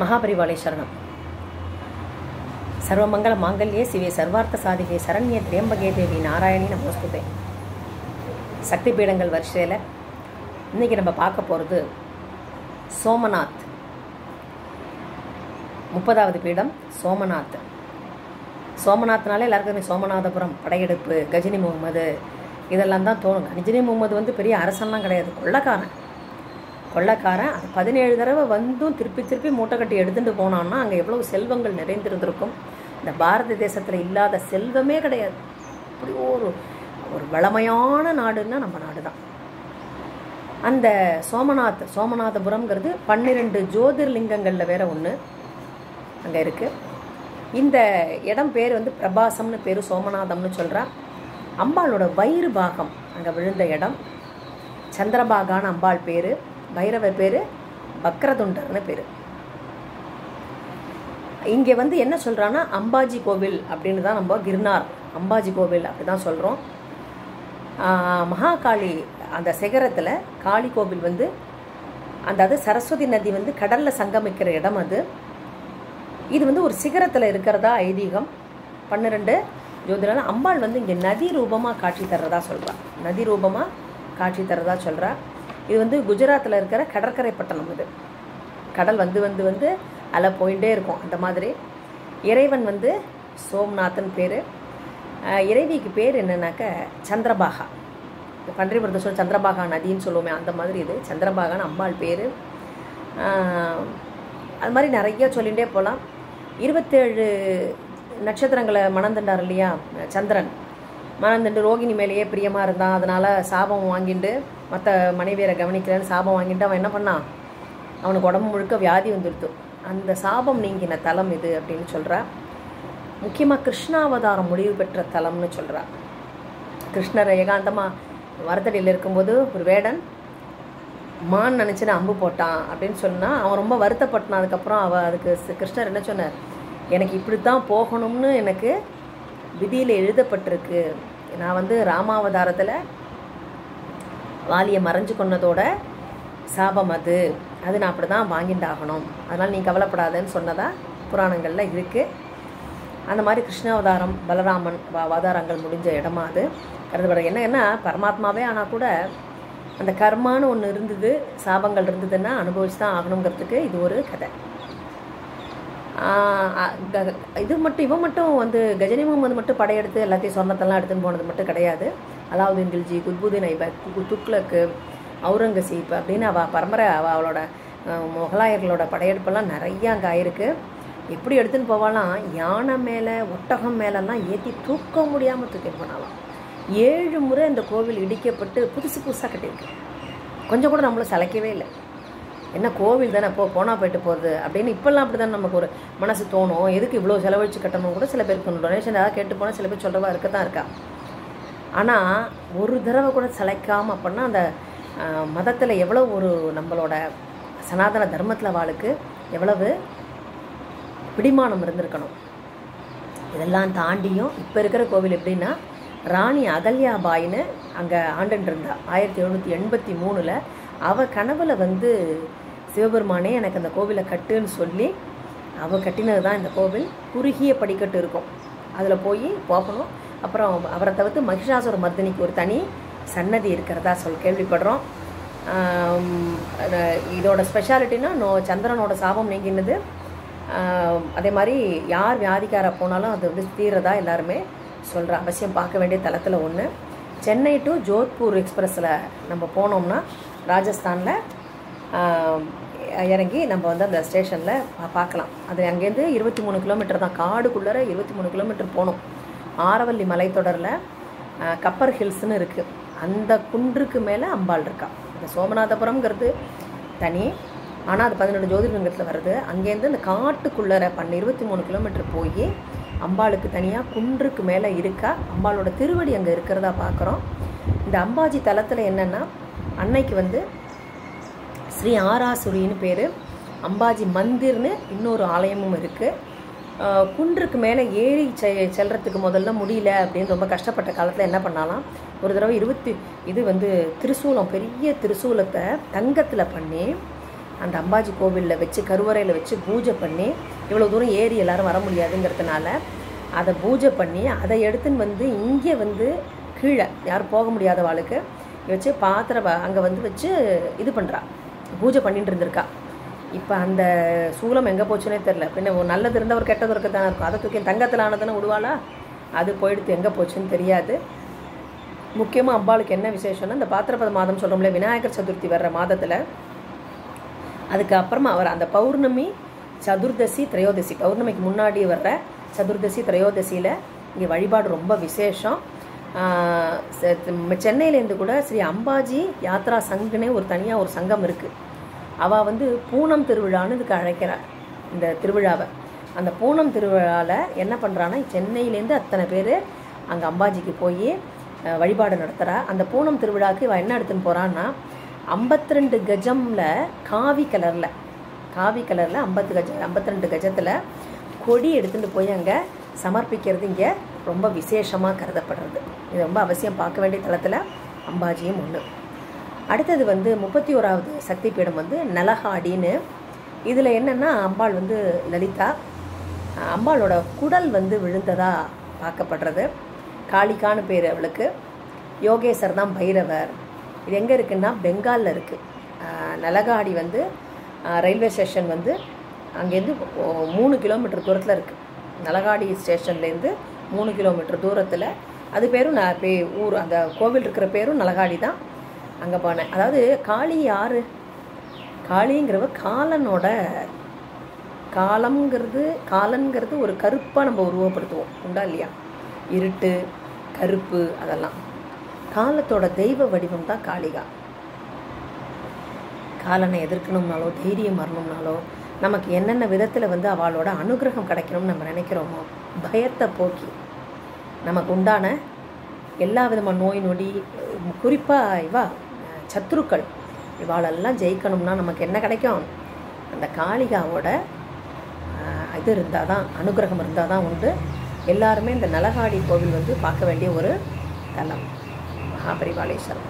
மகாபரிவாளை சரணம். சர்வமங்கல மாங்கல்யே சிவே சர்வார்த்த சாதிகே சரண்யே திரியம்பகே தேவி நாராயணி நமஸ்துதே. சக்தி பீடங்கள் வரிசையில் இன்றைக்கி நம்ம பார்க்க போகிறது சோமநாத். 30வது பீடம் சோமநாத். சோமநாத்னாலே எல்லாருக்குமே சோமநாதபுரம், படையெடுப்பு, கஜினி முகமது இதெல்லாம் தான் தோணுங்க. கஜினி முகமது பெரிய அரசன்லாம் கிடையாது, கொள்ளைக்காரன். அது 17 தடவை வந்தும் திருப்பி மூட்டை கட்டி எடுத்துகிட்டு போனான்னா அங்கே எவ்வளோ செல்வங்கள் நிறைந்திருந்திருக்கும். இந்த பாரத தேசத்தில் இல்லாத செல்வமே கிடையாது. அப்படி ஒரு வளமையான நாடுன்னா நம்ம நாடு தான். அந்த சோமநாதபுரம்ங்கிறது 12 ஜோதிர்லிங்கங்களில் வேற ஒன்று அங்கே இருக்குது. இந்த இடம் பேர் பிரபாசம்னு பேர், சோமநாதம்னு சொல்கிறா. அம்பாளோட வயிறு பாகம் அங்கே விழுந்த இடம். சந்திரபாகான அம்பாள் பேர், பைரவர் பேர் பக்ரதுண்டர்னு பேர். இங்கே என்ன சொல்கிறான்னா அம்பாஜி கோவில் அப்படின்னு தான், நம்ம கிர்னார் அம்பாஜி கோவில் அப்படி தான் சொல்கிறோம். மகாகாளி அந்த சிகரத்தில் காளி கோவில் அந்த சரஸ்வதி நதி கடலில் சங்கமிக்கிற இடம் அது. இது ஒரு சிகரத்தில் இருக்கிறதா ஐதீகம். 12 ஜோதிடர் அம்பாள் இங்கே நதி ரூபமாக காட்சி தர்றதா சொல்கிறா. நதி ரூபமாக காட்சி தர்றதா சொல்கிறா. இது குஜராத்தில் இருக்கிற கடற்கரை பட்டணம். இது கடல் வந்து அலை போயிட்டே இருக்கும். அந்த மாதிரி இறைவன் சோம்நாதன் பேர். இறைவிக்கு பேர் என்னன்னாக்க சந்திரபாகா. பன்றிபுரத்தை சொல்ல சந்திரபாகா நதின்னு சொல்லுவோமே, அந்த மாதிரி இது சந்திரபாகான்னு அம்பாள் பேர். அது மாதிரி நிறைய சொல்லிகிட்டே போகலாம். 27 நட்சத்திரங்களை மணந்துண்டார் இல்லையா சந்திரன். மணந்துண்டு ரோகிணி மேலேயே பிரியமாக இருந்தான். அதனால் சாபம் வாங்கிட்டு மற்ற மனைவியரை கவனிக்கிறேன்னு சாபம் வாங்கிட்டு அவன் என்ன பண்ணான், அவனுக்கு உடம்பு முழுக்க வியாதி வந்துடுத்து. அந்த சாபம் நீங்கின தலம் இது அப்படின்னு சொல்கிறா. முக்கியமாக கிருஷ்ணாவதாரம் முடிவு பெற்ற தலம்னு சொல்கிறா. கிருஷ்ணர் ஏகாந்தமாக வரத்தடியில் இருக்கும்போது ஒரு வேடன் மான் நினச்சின்னு அம்பு போட்டான் அப்படின்னு சொன்னால் அவன் ரொம்ப வருத்தப்பட்டான். அதுக்கப்புறம் அதுக்கு கிருஷ்ணர் என்ன சொன்னார், எனக்கு இப்படித்தான் போகணும்னு எனக்கு விதியில் எழுதப்பட்டிருக்கு. நான் ராமாவதாரத்தில் வாலியை மறைஞ்சு கொண்டதோட சாபம் அது நான் அப்படி தான் வாங்கிண்டாகணும், அதனால் நீ கவலைப்படாதன்னு சொன்னதா புராணங்களில் இருக்குது. அந்த மாதிரி கிருஷ்ணாவதாரம் பலராமன் அவதாரங்கள் முடிஞ்ச இடமா அது கருதப்பட. என்ன பரமாத்மாவே ஆனால் கூட அந்த கர்மான்னு ஒன்று இருந்தது, சாபங்கள் இருந்ததுன்னா அனுபவிச்சு தான் ஆகணுங்கிறதுக்கு இது ஒரு கதை. இவன் மட்டும் கஜினி முகமது மட்டும் படையெடுத்து எல்லாத்தையும் சொர்ணத்தெல்லாம் எடுத்துன்னு போனது மட்டும் கிடையாது. அலாவுதீன் கில்ஜி, குத்புதீன் ஐபக், துக்ளக்கு, அவுரங்கசீப் அப்படின்னு பரம்பரை அவளோட முகலாயர்களோட படையெடுப்பெல்லாம் நிறையா அங்கே ஆயிருக்கு. எப்படி எடுத்துன்னு போவாலாம், யானை மேலே ஒட்டகம் மேலெல்லாம் ஏற்றி தூக்க முடியாமல் தூக்கிட்டு போனாலாம். 7 முறை இந்த கோவில் இடிக்கப்பட்டு புதுசாக கட்டியிருக்கு. கொஞ்சம் கூட நம்மளும் சளைக்கவே இல்லை. என்ன கோவில் தானே போனால் போயிட்டு போகிறது அப்படின்னு. இப்போல்லாம் அப்படி தான் நமக்கு ஒரு மனசு தோணும். எதுக்கு இவ்வளோ செலவழித்து கட்டணும் கூட சில பேருக்கு தோணும். டொனேஷன் ஏதாவது கேட்டு போனால் சில பேர் சொல்கிறவா இருக்க தான் இருக்கா. ஆனால் ஒரு தடவை கூட சளைக்காமல் அப்படின்னா அந்த மதத்தில் எவ்வளோ ஒரு நம்மளோட சனாதன தர்மத்தில் வாளுக்கு எவ்வளவு பிடிமானம் இருந்திருக்கணும். இதெல்லாம் தாண்டியும் இப்போ இருக்கிற கோவில் எப்படின்னா, ராணி அகல்யாபாயின்னு அங்கே ஆண்டுன்னு இருந்தா 1783. அவள் கனவுல சிவபெருமானே எனக்கு அந்த கோவிலை கட்டுன்னு சொல்லி அவள் கட்டினது தான் இந்த கோவில். குறுகிய படிக்கட்டு இருக்கும், அதில் போய் போகணும். அப்புறம் அவரை தவிர்த்து மகிஷாசுர மர்தினிக்கு ஒரு தனி சன்னதி இருக்கிறதா கேள்விப்படுறோம். இதோட ஸ்பெஷாலிட்டினா சந்திரனோட சாபம் நீங்கினது. அதே மாதிரி யார் வியாதிக்கார போனாலும் அது தீரதா எல்லாருமே சொல்கிற அவசியம் பார்க்க வேண்டிய தளத்தில் ஒன்று. சென்னை டு ஜோத்பூர் எக்ஸ்பிரஸில் நம்ம போனோம்னா ராஜஸ்தானில் இறங்கி நம்ம அந்த ஸ்டேஷனில் பார்க்கலாம். அது அங்கேருந்து 23 கிலோமீட்டர் தான், காடுக்குள்ளே 23 கிலோமீட்டர் போகணும். ஆரவல்லி மலைத்தொடரில் கப்பர் ஹில்ஸ்னு இருக்குது. அந்த குன்றுக்கு மேலே அம்பாள் இருக்கா. இந்த சோமநாதபுரம்ங்கிறது தனி, ஆனால் அது 17 ஜோதிர்லிங்கத்தில் வருது. அங்கேருந்து இந்த காட்டுக்குள்ளே 23 கிலோமீட்டர் போய் அம்பாளுக்கு தனியாக குன்றுக்கு மேலே இருக்கா. அம்பாளோட திருவடி அங்கே இருக்கிறதா பார்க்குறோம். இந்த அம்பாஜி தலத்தில் என்னென்னா, அன்னைக்கு ஸ்ரீ ஆராசுரின்னு பேர், அம்பாஜி மந்திர்னு இன்னொரு ஆலயமும் இருக்குது. குன்றுக்கு மேலே ஏறி செல்றதுக்கு முதல்ல முடியல அப்படின்னு ரொம்ப கஷ்டப்பட்ட காலத்தில் என்ன பண்ணாலாம், ஒரு தடவை 20 திருசூலம், பெரிய திருசூலத்தை தங்கத்தில் பண்ணி அந்த அம்பாஜி கோவிலில் வச்சு கருவறையில் வச்சு பூஜை பண்ணி, இவ்வளோ தூரம் ஏறி எல்லோரும் வர முடியாதுங்கிறதுனால அதை பூஜை பண்ணி அதை எடுத்துன்னு வந்து இங்கே வந்து கீழே யாரும் போக முடியாத வாளுக்கு வச்சு அங்கே வந்து வச்சு இது பண்ணுறா, பூஜை பண்ணிட்டு இருந்திருக்கா. இப்போ அந்த சூலம் எங்கே போச்சுன்னே தெரில. பின்ன ஒரு நல்லது இருந்தால் ஒரு கெட்டது இருக்கத்தானே இருக்கும். அதை தூக்கி தங்கத்தில் ஆனதுன்னு விடுவாளா? அது போயிடுத்து, எங்கே போச்சுன்னு தெரியாது. முக்கியமாக அம்பாளுக்கு என்ன விசேஷம்னா, இந்த பாத்திரபத மாதம் சொல்கிறோம்ல, விநாயகர் சதுர்த்தி வர்ற மாதத்தில் அதுக்கப்புறமா அவர் அந்த பௌர்ணமி, சதுர்தசி, திரையோதசி, பௌர்ணமிக்கு முன்னாடி வர்ற சதுர்தசி திரையோதசியில் இங்கே வழிபாடு ரொம்ப விசேஷம். சென்னையிலேருந்து கூட ஸ்ரீ அம்பாஜி யாத்ரா சங்குனே ஒரு தனியாக ஒரு சங்கம் இருக்குது. அவள் வந்து பூனம் திருவிழான்னு இதுக்கு அழைக்கிறாள் இந்த திருவிழாவை. அந்த பூனம் திருவிழாவில் என்ன பண்ணுறான்னா, சென்னையிலேருந்து அத்தனை பேர் அங்கே அம்பாஜிக்கு போய் வழிபாடு நடத்துகிறா. அந்த பூனம் திருவிழாவுக்கு இவள் என்ன எடுத்துன்னு போகிறான்னா, 52 கஜமில் காவி கலரில் 52 கஜத்தில் கொடி எடுத்துகிட்டு போய் அங்கே சமர்ப்பிக்கிறது இங்கே ரொம்ப விசேஷமாக கருதப்படுறது. இது ரொம்ப அவசியம் பார்க்க வேண்டிய தளத்தில் அம்பாஜியும் ஒன்று. அடுத்தது வந்து 31வது சக்தி பீடம் வந்து நலஹாடின்னு. இதில் என்னென்னா, அம்பாள் வந்து லலிதா, அம்பாளோட குடல் வந்து விழுந்ததாக பார்க்கப்படுறது. காளிகான்னு பேர் அவளுக்கு. யோகேஸ்வர் தான் பைரவர். இது எங்கே இருக்குன்னா, பெங்காலில் இருக்குது. நலகாடி வந்து ரயில்வே ஸ்டேஷன் வந்து அங்கேருந்து 3 கிலோமீட்டர் தூரத்தில் இருக்குது. நலகாடி ஸ்டேஷன்லேருந்து 3 கிலோமீட்டர் தூரத்தில். அது பேரும் ஊர், அந்த கோவில் இருக்கிற பேரும் நலகாடி தான். அங்கே போனேன். அதாவது காளி யார்? காளிங்கிறவ காலனோட, காலன்கிறது ஒரு கருப்பாக நம்ம உருவப்படுத்துவோம் உண்டா இல்லையா? இருட்டு, கருப்பு, அதெல்லாம் காலத்தோட தெய்வ வடிவம் தான் காளிகா. காலனை எதிர்க்கணும்னாலோ தைரியம் வரணும்னாலோ நமக்கு என்னென்ன விதத்தில் வந்து அவளோட அனுகிரகம் கிடைக்கணும்னு நம்ம நினைக்கிறோமோ, பயத்தை போக்கி நமக்கு உண்டான எல்லா விதமான நோய் நொடி, குறிப்பாக சத்ருக்கள் இவாளெல்லாம் ஜெயிக்கணும்னா நமக்கு என்ன கிடைக்கும்? அந்த காளிகாவோட இது இருந்தால் தான், அனுகிரகம் இருந்தால் தான் உண்டு. எல்லாருமே இந்த நலகாடி கோவில் வந்து பார்க்க வேண்டிய ஒரு தலம். மகாபரிவாளேஸ்வரம்.